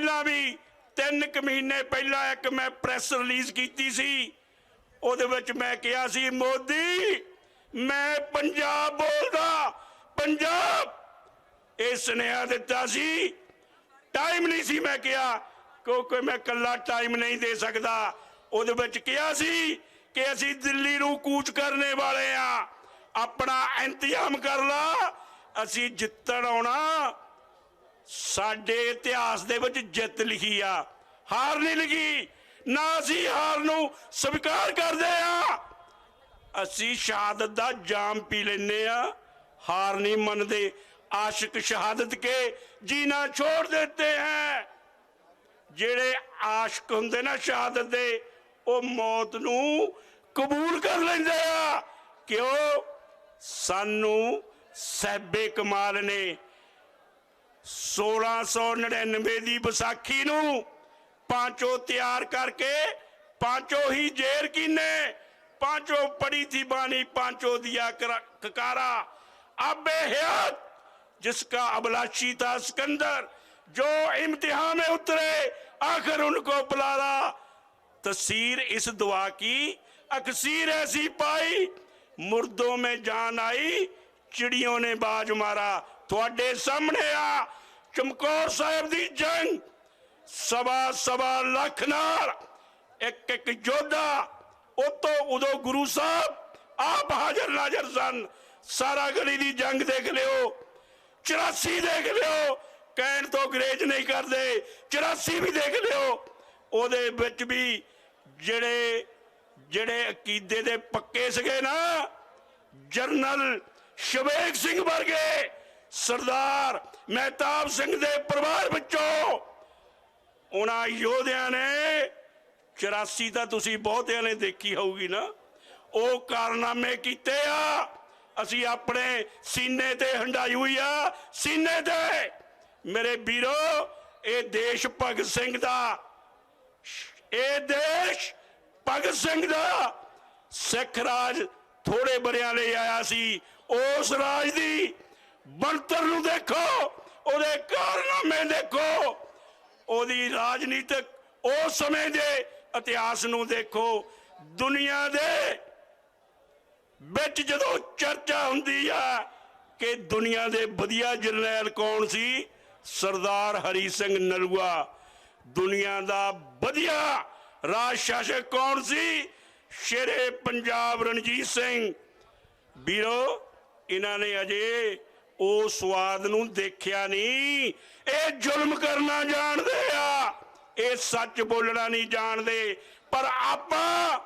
पहला भी 3 महीने पहला एक मैं प्रैस रिलीज़ की सी, ਉਹਦੇ ਵਿੱਚ मैं कहा सी मोदी मैं पंजाब बोलदा पंजाब, ਇਹ ਸੁਨੇਹਾ ਦਿੱਤਾ ਸੀ। टाइम नहीं सी मैं कहा, क्योंकि मैं कला टाइम नहीं दे सकता। ਉਹਦੇ ਵਿੱਚ किहा सी कि असीं दिल्ली नूं कूच करने वाले हाँ, अपना इंतजाम कर ला, असीं जितण आउणा। साडे इतिहास दे विच जित लिखी आ, हार नहीं लिखी ना। असीं हार नूं स्वीकार करदे आ, असीं शहादत दा जाम पी लैंदे आ, हार नहीं मनदे। आशिक शहादत के जीना छोड़ देते हैं। जेड़े आशिक हुंदे ना शहादत दे, वो मौत नूं कबूल कर लैंदे आ। क्यों? सानू साहिबे कमाल ने 1699 दी विसाखी नूं पांचों तैयार करके पांचों ही जेर कीने, पांचों पड़ी थी बानी, पांचों दिया ककारा। अबे हयात जिसका अभिलाषी था सिकंदर, जो इम्तिहान में उतरे आखिर उनको बुलाया। तस्वीर इस दुआ की अक्सीर ऐसी पाई, मुर्दों में जान आई, चिड़ियों ने बाज मारा। थोड़े सामने आ चमकौर साहब दी जंग, सवा लख नाल एक एक योद्धा। उतो उदो गुरु साहब आप हाजर नाजर सन। सारा गली दी जंग देख लियो, 84 देख लियो, कहण तो अंग्रेज नहीं करते, 84 भी देख लियो। ਉਹਦੇ ਵਿੱਚ भी ਜਿਹੜੇ अकीदे दे पक्के सगे ना, जनरल शवेक सिंह वर्गे, सरदार महताब सिंह दे परिवार विचों उन्हां योधियां ने 84 ਤਾਂ ਤੁਸੀਂ ਬਹੁਤਿਆਂ ने देखी होगी ना, ਉਹ कारनामे कीते आ। ਅਸੀਂ अपने सीने ते हंडाई हुई आ, सीने ते। मेरे वीरो, ये देश भगत सिंह दा, ये देश भगत सिंह दा। सिख राज थोड़े बरियां ले आया सी, उस राज दी बनतर नूं देखो, ਉਹਦੇ कारनामे देखो, ਉਹਦੀ राजनीतिक उस समय दे इतिहास नूं देखो। दुनिया दे विच जदों चर्चा हुंदी आ कि दुनिया दे वधिया जरनैल कौन सी, सरदार हरी सिंह नलूआ। दुनिया दा वधिया राज शासक कौन सी, शेरे पंजाब रणजीत सिंह। वीरो, इन्होंने अजे उस स्वाद नूं देखिया नहीं। ये जुल्म करना जानते आ, ये सच बोलना नहीं जानते। पर आपां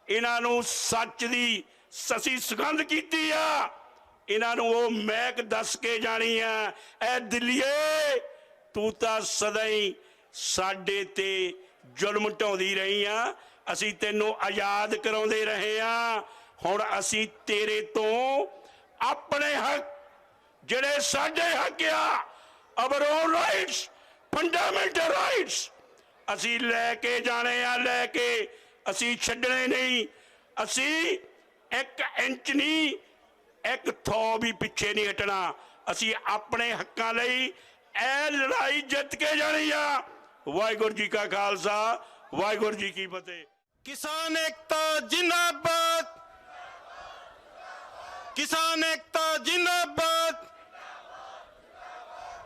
इन्हां नूं सच दी ससी सुगंध कीती आ, इन्हां नूं वो महक दस के जानी आ। ऐ दिल्लीए, तू तां सदा ही साडे ते जुल्म ढाउंदी रही आ, असीं तैनूं आज़ाद कराउंदे रहे आ। हुण असीं तेरे तो अपने हक, जिहड़े साडे हक आ, our own rights, fundamental rights, असीं लैके जाने आ, लैके असीं छड्डणे नहीं। असीं 1 इंच नहीं, 1 थौ भी पिछे नहीं हटना। असीं अपने हक्कां लई ऐ लड़ाई जित के जानी आ। वाहिगुरू जी का खालसा, वाहिगुरू जी की फतेह। किसान एकता जिंदाबाद, किसान एकता जिंदाबाद,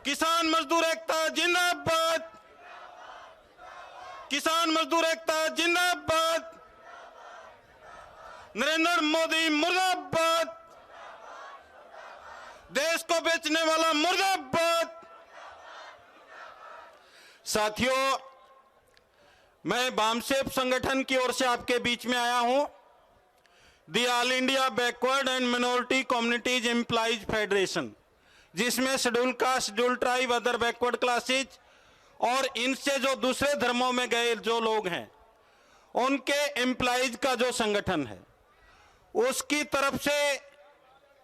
किसान मजदूर एकता जिंदाबाद, किसान मजदूर एकता जिंदाबाद, नरेंद्र मोदी मुर्दाबाद, देश को बेचने वाला मुर्दाबाद। साथियों, मैं बामसेफ संगठन की ओर से आपके बीच में आया हूं। The all India backward and minority communities employees federation, जिसमें schedule caste, schedule tribe, other backward classes और इनसे जो दूसरे धर्मों में गए जो लोग हैं, उनके एम्प्लॉइज का जो संगठन है, उसकी तरफ से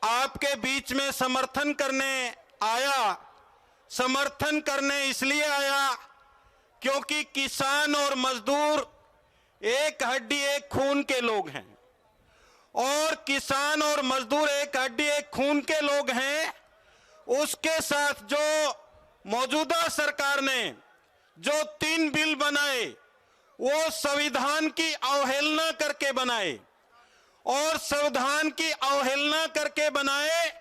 आपके बीच में समर्थन करने आया। समर्थन करने इसलिए आया क्योंकि किसान और मजदूर एक हड्डी एक खून के लोग हैं, और किसान और मजदूर एक हड्डी एक खून के लोग हैं। उसके साथ जो मौजूदा सरकार ने जो 3 बिल बनाए वो संविधान की अवहेलना करके बनाए, और संविधान की अवहेलना करके बनाए,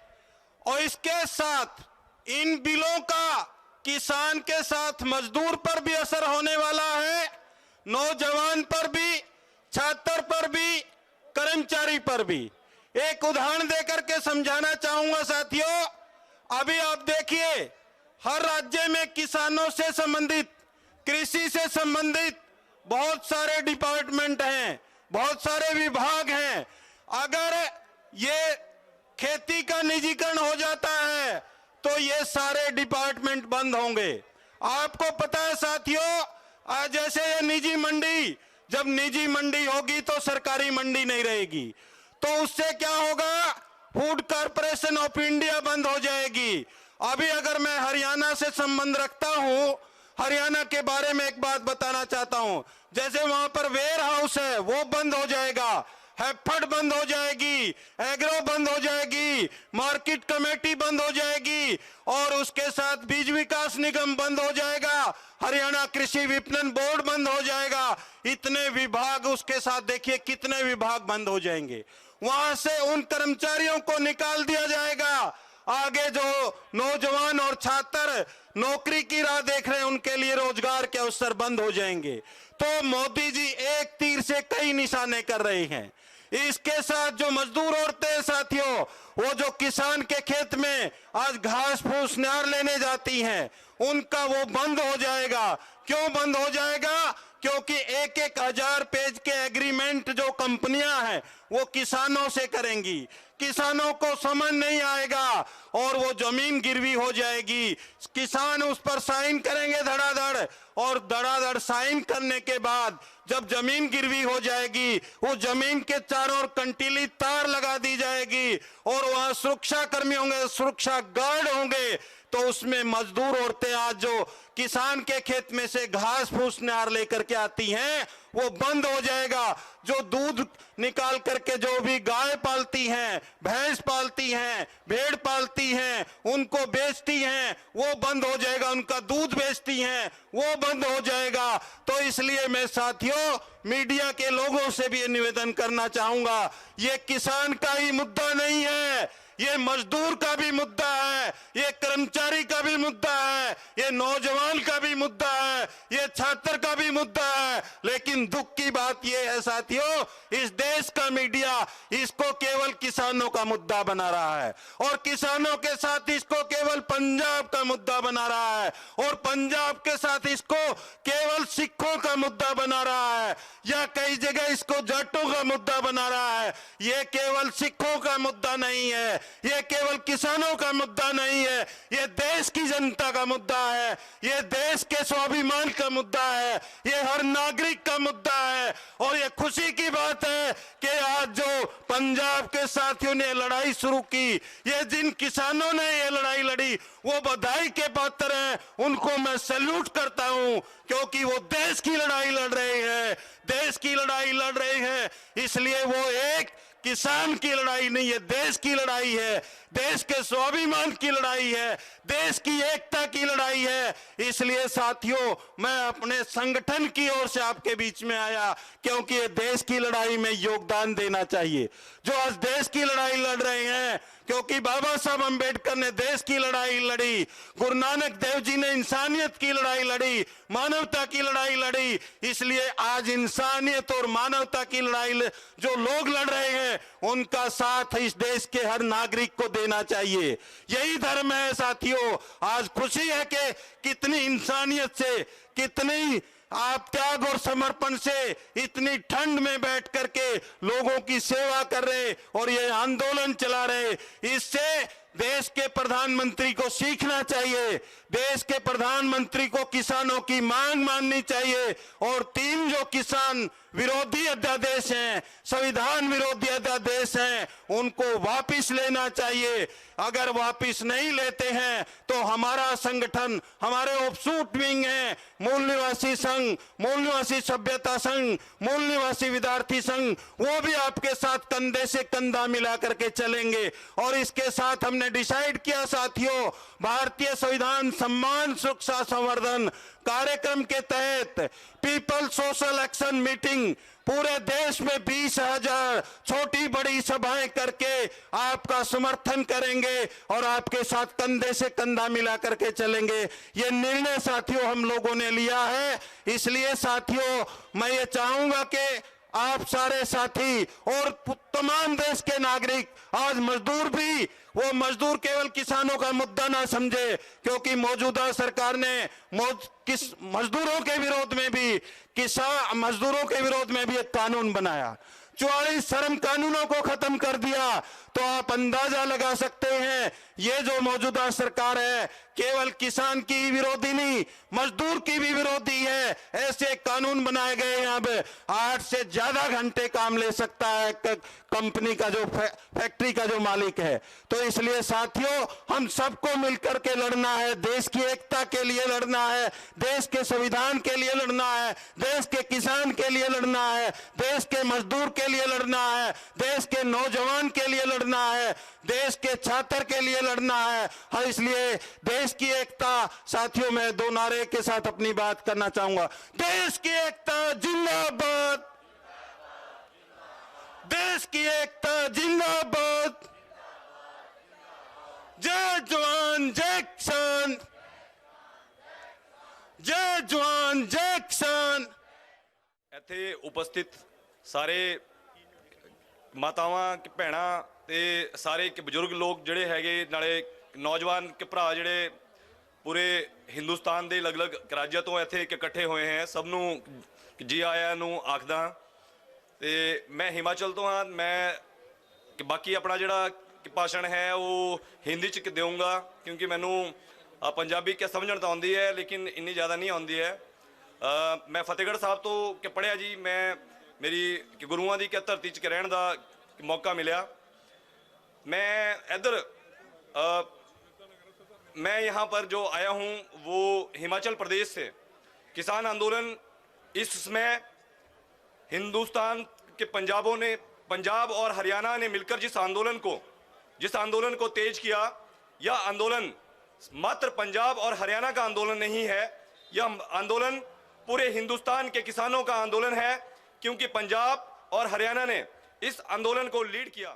और इसके साथ इन बिलों का किसान के साथ मजदूर पर भी असर होने वाला है, नौजवान पर भी, छात्र पर भी, कर्मचारी पर भी। एक उदाहरण देकर के समझाना चाहूंगा साथियों। अभी आप देखिए, हर राज्य में किसानों से संबंधित, कृषि से संबंधित बहुत सारे डिपार्टमेंट हैं, बहुत सारे विभाग हैं। अगर ये खेती का निजीकरण हो जाता है तो ये सारे डिपार्टमेंट बंद होंगे। आपको पता है साथियों, आज जैसे ये निजी मंडी, जब निजी मंडी होगी तो सरकारी मंडी नहीं रहेगी, तो उससे क्या होगा, फूड कॉर्पोरेशन ऑफ इंडिया बंद हो जाएगी। अभी अगर मैं हरियाणा से संबंध रखता हूं, हरियाणा के बारे में एक बात बताना चाहता हूं। जैसे वहां पर वेयर हाउस है वो बंद हो जाएगा, हैफेड बंद हो जाएगी, एग्रो बंद हो जाएगी, मार्केट कमेटी बंद हो जाएगी, और उसके साथ बीज विकास निगम बंद हो जाएगा, हरियाणा कृषि विपणन बोर्ड बंद हो जाएगा। इतने विभाग, उसके साथ देखिए कितने विभाग बंद हो जाएंगे। वहां से उन कर्मचारियों को निकाल दिया जाएगा। आगे जो नौजवान और छात्र नौकरी की राह देख रहे हैं उनके लिए रोजगार के अवसर बंद हो जाएंगे। तो मोदी जी एक तीर से कई निशाने कर रहे हैं। इसके साथ जो मजदूर औरतें हैं साथियों, वो जो किसान के खेत में आज घास फूस नार लेने जाती हैं, उनका वो बंद हो जाएगा। क्यों बंद हो जाएगा? क्योंकि 1,000 पेज के एग्रीमेंट जो कंपनियां हैं वो किसानों से करेंगी, किसानों को समझ नहीं आएगा और वो जमीन गिरवी हो जाएगी। किसान उस पर साइन करेंगे धड़ाधड़, और धड़ाधड़ साइन करने के बाद जब जमीन गिरवी हो जाएगी, उस जमीन के चारों ओर कंटीली तार लगा दी जाएगी और वहां सुरक्षा कर्मी होंगे, सुरक्षा गार्ड होंगे। तो उसमें मजदूर औरतें आज जो किसान के खेत में से घास फूस नार लेकर के आती हैं वो बंद हो जाएगा। जो दूध निकाल करके जो भी गाय पालती हैं, भैंस पालती हैं, भेड़ पालती हैं, उनको बेचती हैं, वो बंद हो जाएगा। उनका दूध बेचती हैं, वो बंद हो जाएगा। तो इसलिए मैं साथियों मीडिया के लोगों से भी ये निवेदन करना चाहूंगा, ये किसान का ही मुद्दा नहीं है, ये मजदूर का भी मुद्दा है, ये कर्मचारी का भी मुद्दा है, ये नौजवान का भी मुद्दा है, ये छात्र का भी मुद्दा है। लेकिन दुख की बात ये है साथियों, इस देश का मीडिया इसको केवल किसानों का मुद्दा बना रहा है, और किसानों के साथ इसको केवल पंजाब का मुद्दा बना रहा है, और पंजाब के साथ इसको केवल सिखों का मुद्दा बना रहा है, या कई जगह इसको जाटों का मुद्दा बना रहा है। ये केवल सिखों का मुद्दा नहीं है, ये केवल किसानों का मुद्दा नहीं है, ये देश की जनता का मुद्दा है, ये देश के स्वाभिमान का मुद्दा है, ये हर नागरिक का मुद्दा है। और ये खुशी की बात है कि आज जो पंजाब के साथियों ने लड़ाई शुरू की, ये जिन किसानों ने ये लड़ाई लड़ी वो बधाई के पात्र हैं, उनको मैं सैल्यूट करता हूं, क्योंकि वो देश की लड़ाई लड़ रहे हैं, देश की लड़ाई लड़ रहे हैं। इसलिए वो एक किसान की लड़ाई नहीं है, देश की लड़ाई है, देश के स्वाभिमान की लड़ाई है, देश की एकता की लड़ाई है। इसलिए साथियों मैं अपने संगठन की ओर से आपके बीच में आया, क्योंकि ये देश की लड़ाई में योगदान देना चाहिए। जो आज देश की लड़ाई लड़ रहे हैं, क्योंकि बाबा साहब अंबेडकर ने देश की लड़ाई लड़ी, गुरु नानक देव जी ने इंसानियत की लड़ाई लड़ी, मानवता की लड़ाई लड़ी। इसलिए आज इंसानियत और मानवता की लड़ाई जो लोग लड़ रहे हैं उनका साथ इस देश के हर नागरिक को देना चाहिए। यही धर्म है साथियों। आज खुशी है कि कितनी इंसानियत से, कितनी आप त्याग और समर्पण से इतनी ठंड में बैठ करके लोगों की सेवा कर रहे और ये आंदोलन चला रहे। इससे देश के प्रधानमंत्री को सीखना चाहिए, देश के प्रधानमंत्री को किसानों की मांग माननी चाहिए, और 3 जो किसान विरोधी अध्यादेश हैं, संविधान विरोधी अध्यादेश हैं, उनको वापस लेना चाहिए। अगर वापस नहीं लेते हैं तो हमारा संगठन, हमारे ऑफशूट विंग हैं, मूल निवासी संघ, मूल निवासी सभ्यता संघ, मूल निवासी विद्यार्थी संघ, वो भी आपके साथ कंधे से कंधा मिला करके चलेंगे। और इसके साथ हमने हमने डिसाइड किया साथियों, भारतीय संविधान सम्मान सुरक्षा संवर्धन कार्यक्रम के तहत पीपल सोशल एक्शन मीटिंग पूरे देश में 20,000 छोटी बड़ी सभाएं करके आपका समर्थन करेंगे और आपके साथ कंधे से कंधा मिला करके चलेंगे। ये निर्णय साथियों हम लोगों ने लिया है। इसलिए साथियों मैं ये चाहूंगा कि आप सारे साथी और तमाम देश के नागरिक, आज मजदूर भी, वो मजदूर केवल किसानों का मुद्दा ना समझे, क्योंकि मौजूदा सरकार ने मजदूरों के विरोध में भी मजदूरों के विरोध में भी एक कानून बनाया, 44 श्रम कानूनों को खत्म कर दिया। तो आप अंदाजा लगा सकते हैं ये जो मौजूदा सरकार है केवल किसान की विरोधी नहीं, मजदूर की भी विरोधी है। ऐसे कानून बनाए गए हैं, अब 8 से ज्यादा घंटे काम ले सकता है कंपनी का जो फैक्ट्री का जो मालिक है। तो इसलिए साथियों हम सबको मिलकर के लड़ना है, देश की एकता के लिए लड़ना है, देश के संविधान के लिए लड़ना है, देश के किसान के लिए लड़ना है, देश के मजदूर के लिए लड़ना है, देश के नौजवान के लिए लड़ना है, देश के छात्र के लिए लड़ना है। हाँ, इसलिए देश की एकता साथियों मैं 2 नारे के साथ अपनी बात करना चाहूंगा। देश की एकता जिंदाबाद, देश की एकता जिंदाबाद, जय जवान जय किसान, जय जवान जय किसान। ਇੱਥੇ ਉਪਸਥਿਤ ਸਾਰੇ ਮਾਤਾਵਾਂ ਕਿ ਭੈਣਾਂ ਤੇ ਸਾਰੇ ਕਿ ਬਜ਼ੁਰਗ ਲੋਕ ਜਿਹੜੇ ਹੈਗੇ, ਨਾਲੇ ਨੌਜਵਾਨ ਕਿ ਭਰਾ ਜਿਹੜੇ ਪੂਰੇ ਹਿੰਦੁਸਤਾਨ ਦੇ ਅਲੱਗ-ਅਲੱਗ ਰਾਜਾਂ ਤੋਂ ਇੱਥੇ ਇਕੱਠੇ ਹੋਏ ਹੈ, ਸਭ ਨੂੰ ਜੀ ਆਇਆਂ ਨੂੰ ਆਖਦਾ। ਤੇ ਮੈਂ ਹਿਮਾਚਲ ਤੋਂ ਹਾਂ। ਮੈਂ ਕਿ ਬਾਕੀ ਆਪਣਾ ਜਿਹੜਾ ਭਾਸ਼ਣ ਹੈ ਉਹ ਹਿੰਦੀ ਚ ਦੇਵਾਂਗਾ, ਕਿਉਂਕਿ ਮੈਨੂੰ ਪੰਜਾਬੀ ਕਿ ਸਮਝਣ ਤਾਂ ਆਉਂਦੀ ਹੈ ਲੇਕਿਨ ਇੰਨੀ ਜ਼ਿਆਦਾ ਨਹੀਂ ਆਉਂਦੀ ਹੈ। मैं फतेहगढ़ साहब तो कि पढ़िया जी, मैं मेरी कि गुरुआं की क्या धरती च रहने का मौका मिला। मैं इधर मैं यहाँ पर जो आया हूँ वो हिमाचल प्रदेश से। किसान आंदोलन इस समय हिंदुस्तान के पंजाब और हरियाणा ने मिलकर जिस आंदोलन को तेज किया, यह आंदोलन मात्र पंजाब और हरियाणा का आंदोलन नहीं है, यह आंदोलन पूरे हिंदुस्तान के किसानों का आंदोलन है, क्योंकि पंजाब और हरियाणा ने इस आंदोलन को लीड किया।